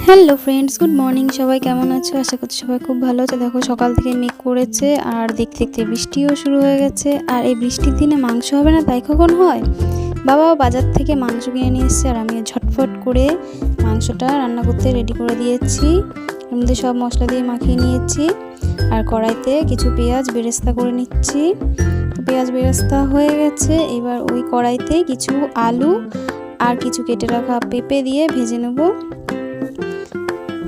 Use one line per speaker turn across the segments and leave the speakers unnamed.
Hello friends, good morning. সবাই কেমন আছো? আশা করছি সবাই খুব ভালো আছে। দেখো সকাল থেকে মেঘ করেছে আর দেখতে দেখতে বৃষ্টিও শুরু হয়ে গেছে। আর এই বৃষ্টির দিনে মাংস হবে না তাই কখন হয়? বাবা বাজার থেকে মাংস কিনে নিয়ে এসছে আর আমি ঝটফট করে মাংসটা রান্না করতে রেডি করে দিয়েছি। এর মধ্যে সব মশলা দিয়ে মাখিয়ে নিয়েছি আর কড়াইতে কিছু পেঁয়াজ বেরেস্তা করে নিচ্ছি। পেঁয়াজ বেরেস্তা হয়ে গেছে, এবার ওই কড়াইতে কিছু আলু আর কিছু কেটে রাখা পেঁপে দিয়ে ভেজে নেব।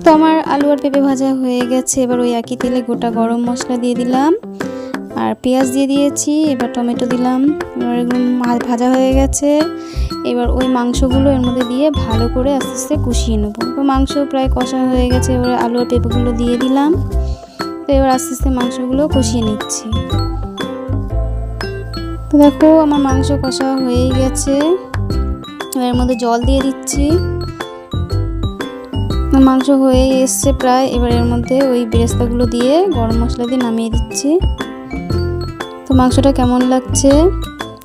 তো আমার আলু আর পেঁপে ভাজা হয়ে গেছে। এবার ওই একই তেলে গোটা গরম মশলা দিয়ে দিলাম আর পেঁয়াজ দিয়ে দিয়েছি। এবার টমেটো দিলাম। এবার এগুলো ভাজা হয়ে গেছে। এবার ওই মাংসগুলো এর মধ্যে দিয়ে ভালো করে আস্তে আস্তে কষিয়ে নেবো। তো মাংস প্রায় কষা হয়ে গেছে। এবার আলু আর পেঁপেগুলো দিয়ে দিলাম। তো এবার আস্তে আস্তে মাংসগুলো কষিয়ে নিচ্ছি। তো দেখো আমার মাংস কষা হয়েই গেছে। এবার এর মধ্যে জল দিয়ে দিচ্ছি। মাংস হয়ে এসছে প্রায়। এবার এর মধ্যে ওই বেরেস্তাগুলো দিয়ে গরম মশলা দিয়ে নামিয়ে দিচ্ছি। তো মাংসটা কেমন লাগছে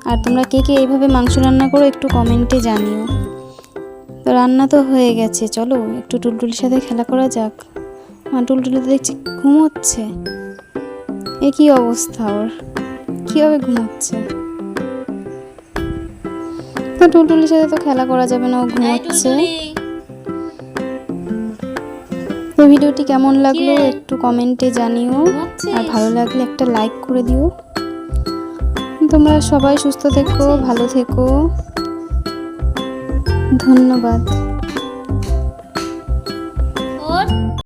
আর তোমরা কে কে এইভাবে মাংস রান্না করো একটু কমেন্টে জানিও। তো রান্না তো হয়ে গেছে, চলো একটু টুলটুলির সাথে খেলা করা যাক। টুলটুলি তো দেখছি ঘুমোচ্ছে। এ কি অবস্থা ওর, কীভাবে ঘুমোচ্ছে? তো টুলটুলির সাথে তো খেলা করা যাবে না, ও ঘুমোচ্ছে। তো ভিডিওটি কেমন লাগলো একটু কমেন্টে জানিও আর ভালো লাগলে একটা লাইক করে দিও। তোমরা সবাই সুস্থ থেকো, ভালো থেকো। ধন্যবাদ।